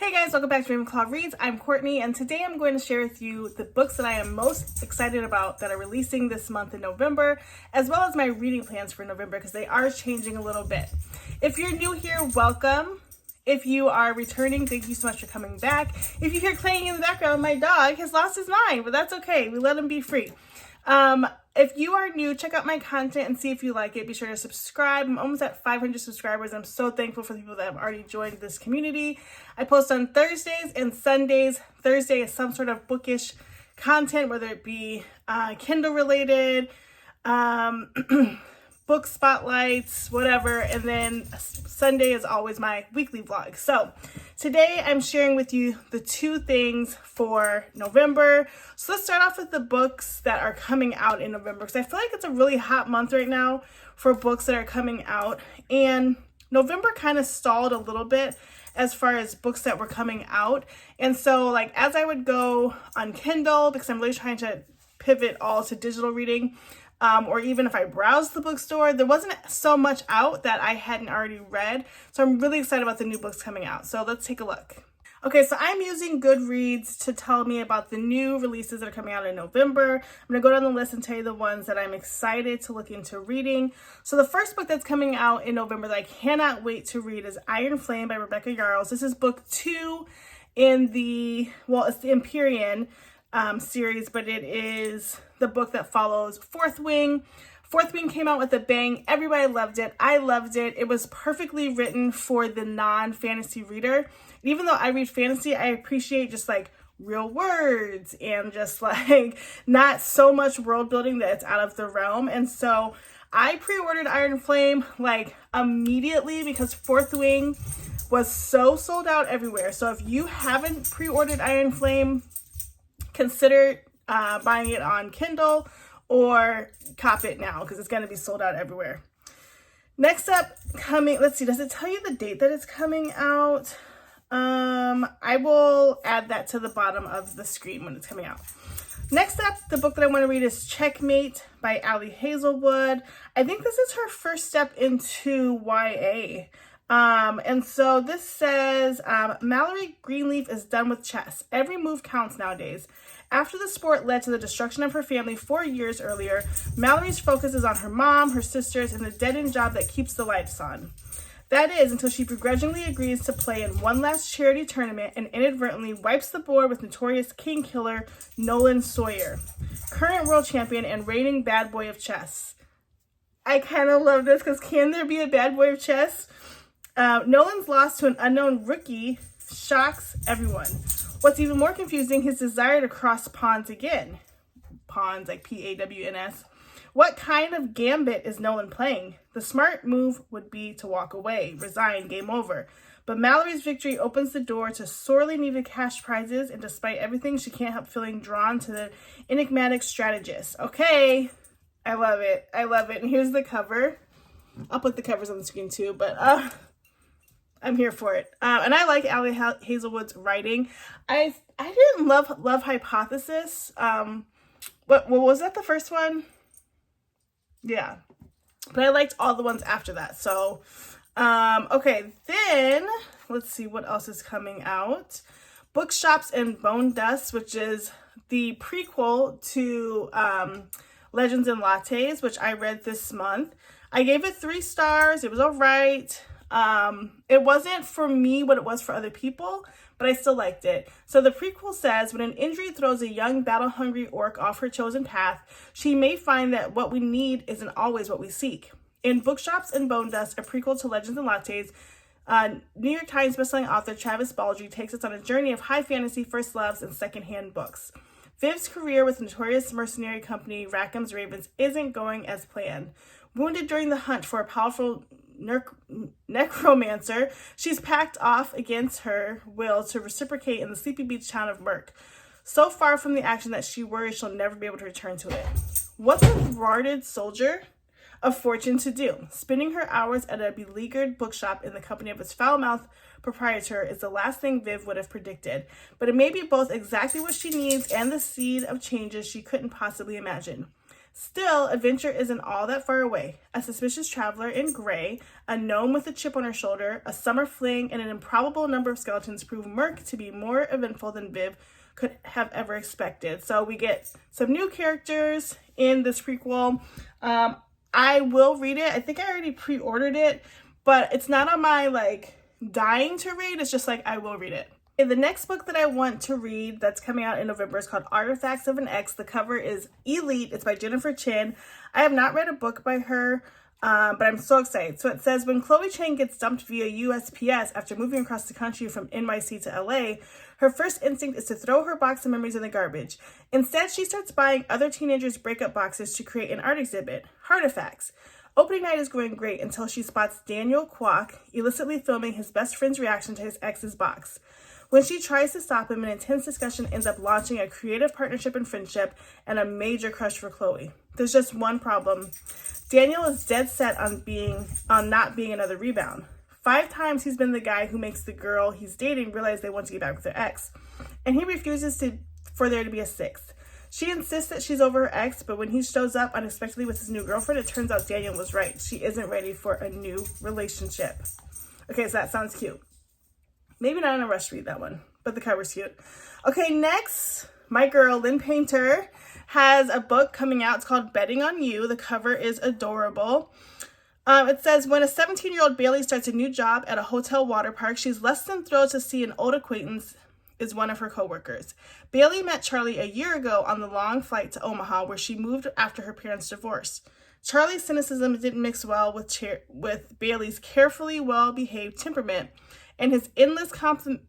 Hey guys, welcome back to Ravenclaw Reads. I'm Courtney, and today I'm going to share with you the books that I am most excited about that are releasing this month in November, as well as my reading plans for November, because they are changing a little bit. If you're new here, welcome. If you are returning, thank you so much for coming back. If you hear clanging in the background, my dog has lost his mind, but that's okay. We let him be free. If you are new, check out my content and see if you like it. Be sure to subscribe. I'm almost at 500 subscribers. I'm so thankful for the people that have already joined this community. I post on Thursdays and Sundays. Thursday is some sort of bookish content, whether it be Kindle related, book spotlights, whatever. And then Sunday is always my weekly vlog. So today I'm sharing with you the two things for November. So let's start off with the books that are coming out in November, because I feel like it's a really hot month right now for books that are coming out. And November kind of stalled a little bit as far as books that were coming out. And so like as I would go on Kindle, because I'm really trying to pivot all to digital reading, or even if I browsed the bookstore, there wasn't so much out that I hadn't already read. So I'm really excited about the new books coming out. So let's take a look. Okay, so I'm using Goodreads to tell me about the new releases that are coming out in November. I'm going to go down the list and tell you the ones that I'm excited to look into reading. So the first book that's coming out in November that I cannot wait to read is Iron Flame by Rebecca Yarros. This is book 2 in the, well, it's the Empyrean series, but it is the book that follows Fourth Wing. Fourth Wing came out with a bang. Everybody loved it. I loved it. It was perfectly written for the non-fantasy reader. Even though I read fantasy, I appreciate just like real words and just like not so much world building that it's out of the realm. And so I pre-ordered Iron Flame like immediately because Fourth Wing was so sold out everywhere. So if you haven't pre-ordered Iron Flame, consider buying it on Kindle or cop it now because it's going to be sold out everywhere. Next up, let's see, does it tell you the date that it's coming out? I will add that to the bottom of the screen when it's coming out. Next up, the book that I want to read is Checkmate by Ali Hazelwood. I think this is her first step into YA. And so this says, Mallory Greenleaf is done with chess. Every move counts nowadays. After the sport led to the destruction of her family 4 years earlier, Mallory's focus is on her mom, her sisters, and the dead-end job that keeps the lights on. That is, until she begrudgingly agrees to play in one last charity tournament and inadvertently wipes the board with notorious king killer Nolan Sawyer, current world champion and reigning bad boy of chess. I kind of love this because can there be a bad boy of chess? Nolan's loss to an unknown rookie shocks everyone. What's even more confusing, his desire to cross pawns again. Pawns, like P-A-W-N-S. What kind of gambit is Nolan playing? The smart move would be to walk away, resign, game over. But Mallory's victory opens the door to sorely needed cash prizes, and despite everything, she can't help feeling drawn to the enigmatic strategist. Okay, I love it. I love it. And here's the cover. I'll put the covers on the screen too, but I'm here for it. And I like Ali Hazelwood's writing. I didn't love Hypothesis. What was that, the first one? Yeah. But I liked all the ones after that. So, okay, then let's see what else is coming out. Bookshops and Bone Dust, which is the prequel to Legends and Lattes, which I read this month. I gave it 3 stars. It was all right. It wasn't for me what it was for other people, but I still liked it. So the prequel says, when an injury throws a young battle-hungry orc off her chosen path, she may find that what we need isn't always what we seek. In Bookshops and Bone Dust, a prequel to Legends and Lattes, New York Times bestselling author Travis Baldree takes us on a journey of high fantasy first loves and secondhand books. Viv's career with the notorious mercenary company Rackham's Ravens isn't going as planned. Wounded during the hunt for a powerful necromancer, she's packed off against her will to reciprocate in the sleepy beach town of Merk. So far from the action that she worries she'll never be able to return to it. What's a thwarted soldier of fortune to do? Spending her hours at a beleaguered bookshop in the company of its foul-mouthed proprietor is the last thing Viv would have predicted, but it may be both exactly what she needs and the seed of changes she couldn't possibly imagine. Still, adventure isn't all that far away. A suspicious traveler in gray, a gnome with a chip on her shoulder, a summer fling, and an improbable number of skeletons prove Merc to be more eventful than Viv could have ever expected. So we get some new characters in this prequel. I will read it. I think I already pre-ordered it, but it's not on my dying to read. It's just I will read it. The next book that I want to read that's coming out in November is called Artifacts of an Ex. The cover is elite. It's by Jennifer Chin. I have not read a book by her, but I'm so excited. So it says, when Chloe Chang gets dumped via USPS after moving across the country from NYC to LA, her first instinct is to throw her box of memories in the garbage. Instead, she starts buying other teenagers' breakup boxes to create an art exhibit, Artifacts. Opening night is going great until she spots Daniel Kwok illicitly filming his best friend's reaction to his ex's box. When she tries to stop him, an intense discussion ends up launching a creative partnership and friendship and a major crush for Chloe. There's just one problem. Daniel is dead set on not being another rebound. 5 times he's been the guy who makes the girl he's dating realize they want to get back with their ex, and he refuses for there to be a 6th. She insists that she's over her ex, but when he shows up unexpectedly with his new girlfriend, it turns out Daniel was right. She isn't ready for a new relationship. Okay, so that sounds cute. Maybe not in a rush to read that one, but the cover's cute. Okay, next, my girl, Lynn Painter, has a book coming out. It's called Betting on You. The cover is adorable. It says, when a 17-year-old Bailey starts a new job at a hotel water park, she's less than thrilled to see an old acquaintance is one of her coworkers. Bailey met Charlie a year ago on the long flight to Omaha, where she moved after her parents' divorce. Charlie's cynicism didn't mix well with Bailey's carefully well-behaved temperament, and his endless commentary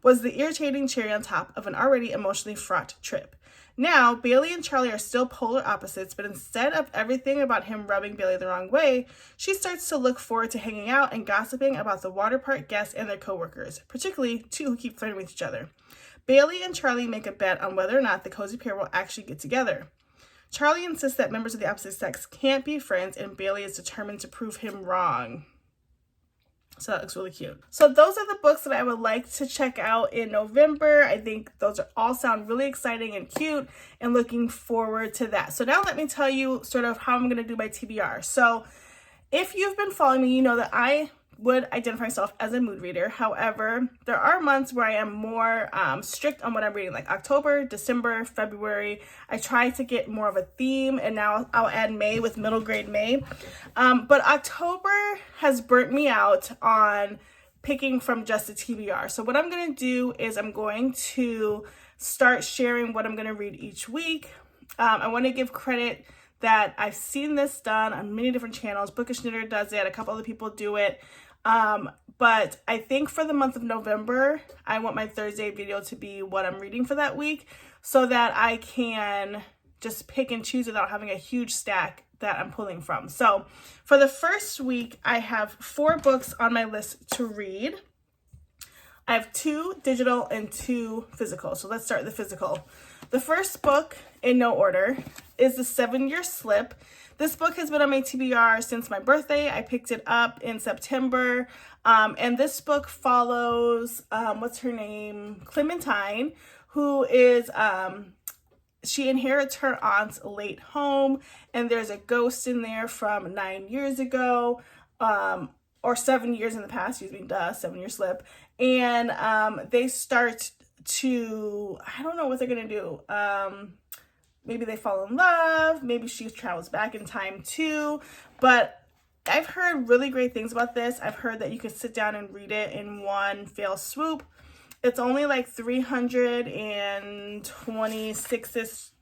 was the irritating cherry on top of an already emotionally fraught trip. Now, Bailey and Charlie are still polar opposites, but instead of everything about him rubbing Bailey the wrong way, she starts to look forward to hanging out and gossiping about the water park guests and their coworkers, particularly 2 who keep flirting with each other. Bailey and Charlie make a bet on whether or not the cozy pair will actually get together. Charlie insists that members of the opposite sex can't be friends, and Bailey is determined to prove him wrong. So that looks really cute. So those are the books that I would like to check out in November. I think those all sound really exciting and cute, and looking forward to that. So now let me tell you sort of how I'm going to do my TBR. So if you've been following me, you know that I would identify myself as a mood reader. However, there are months where I am more strict on what I'm reading, like October, December, February. I try to get more of a theme, and now I'll add May with middle grade May. But October has burnt me out on picking from just a TBR. So what I'm going to do is I'm going to start sharing what I'm going to read each week. I want to give credit that I've seen this done on many different channels. Bookish Knitter does it. A couple other people do it. But I think for the month of November, I want my Thursday video to be what I'm reading for that week, so that I can just pick and choose without having a huge stack that I'm pulling from. So for the first week, I have 4 books on my list to read. I have 2 digital and 2 physical. So let's start with the physical. The first book, in no order, is The 7-Year Slip. This book has been on my TBR since my birthday. I picked it up in September. And this book follows, what's her name? Clementine, who is, she inherits her aunt's late home. And there's a ghost in there from 9 years ago, or 7 years in the past, 7-year slip. And they start to, I don't know what they're going to do. Maybe they fall in love. Maybe she travels back in time too. But I've heard really great things about this. I've heard that you could sit down and read it in one fell swoop. It's only like 326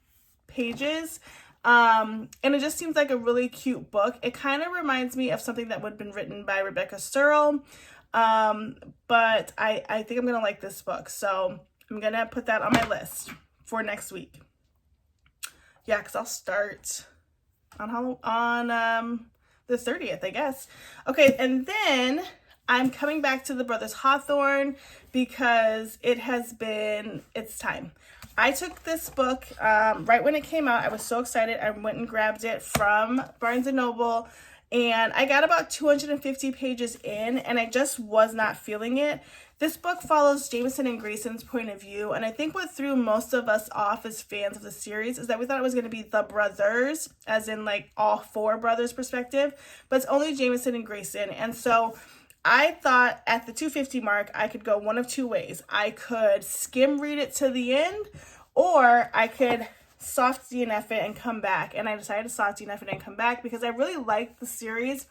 pages. And it just seems like a really cute book. It kind of reminds me of something that would have been written by Rebecca Searle. But I think I'm going to like this book. So I'm going to put that on my list for next week. Yeah, because I'll start on the 30th, I guess. Okay, and then I'm coming back to the Brothers Hawthorne because it's time. I took this book right when it came out. I was so excited. I went and grabbed it from Barnes & Noble, and I got about 250 pages in, and I just was not feeling it. This book follows Jameson and Grayson's point of view, and I think what threw most of us off as fans of the series is that we thought it was going to be the brothers, as in like all four brothers perspective, but it's only Jameson and Grayson. And so I thought at the 250 mark, I could go one of two ways. I could skim read it to the end, or I could soft DNF it and come back. And I decided to soft DNF it and come back because I really liked the series.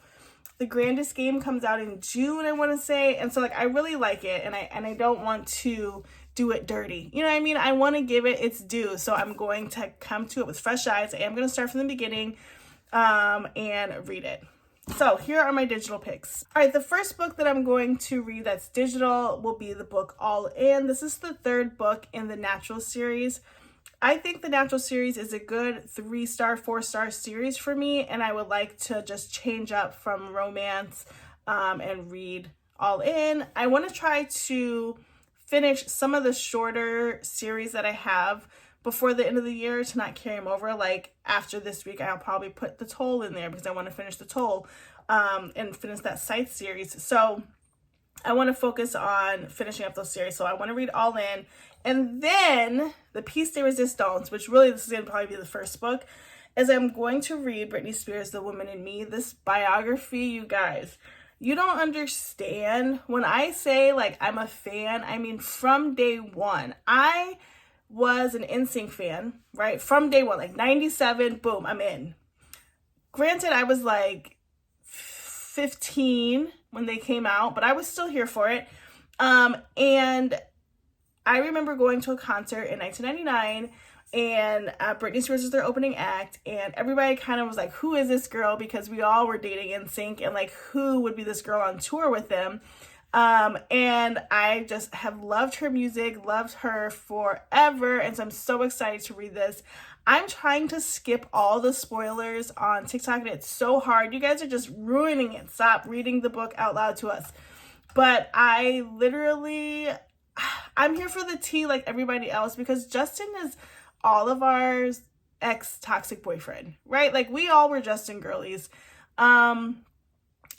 The Grandest Game comes out in June, I want to say. And so like I really like it, and I don't want to do it dirty. You know what I mean? I want to give it its due. So I'm going to come to it with fresh eyes. I am going to start from the beginning and read it. So here are my digital picks. All right, the first book that I'm going to read that's digital will be the book All In. This is the third book in the Natural series. I think the Natural series is a good 3-star, 4-star series for me, and I would like to just change up from romance and read All In. I want to try to finish some of the shorter series that I have before the end of the year to not carry them over. Like after this week, I'll probably put The Toll in there because I want to finish The Toll and finish that Scythe series. So I want to focus on finishing up those series. So I want to read All In. And then the Piece de Resistance, which really this is going to probably be the first book, is I'm going to read Britney Spears' The Woman in Me. This biography, you guys, you don't understand. When I say like I'm a fan, I mean from day one. I was an NSYNC fan, right? From day one, like 97, boom, I'm in. Granted, I was like 15 when they came out, but I was still here for it. And I remember going to a concert in 1999, and Britney Spears was their opening act, and everybody kind of was like, who is this girl? Because we all were dating NSYNC, and like, who would be this girl on tour with them? And I just have loved her music, loved her forever, and so I'm so excited to read this. I'm trying to skip all the spoilers on TikTok, and it's so hard. You guys are just ruining it. Stop reading the book out loud to us. But I literally, I'm here for the tea like everybody else, because Justin is all of our ex-toxic boyfriend, right? Like we all were Justin girlies. And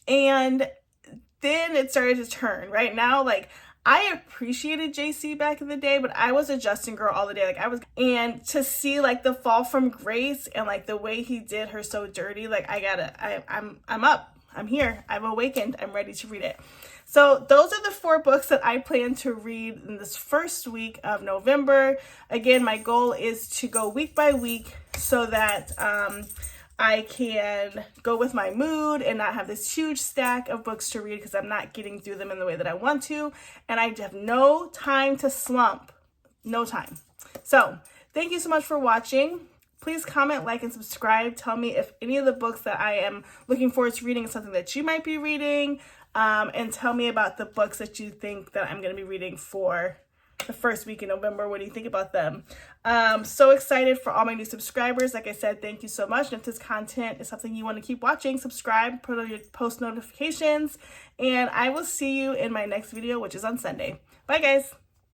then it started to turn, right? Now, like, I appreciated JC back in the day, but I was a Justin girl all the day. And to see like the fall from grace and like the way he did her so dirty, like I'm up, I'm here, I've awakened, I'm ready to read it. So those are the 4 books that I plan to read in this first week of November. Again, my goal is to go week by week so that I can go with my mood and not have this huge stack of books to read because I'm not getting through them in the way that I want to. And I have no time to slump. No time. So thank you so much for watching. Please comment, like, and subscribe. Tell me if any of the books that I am looking forward to reading is something that you might be reading. And tell me about the books that you think that I'm going to be reading for the first week in November. What do you think about them? So excited for all my new subscribers. Like I said, thank you so much. And if this content is something you want to keep watching, subscribe, put on your post notifications, and I will see you in my next video, which is on Sunday. Bye, guys.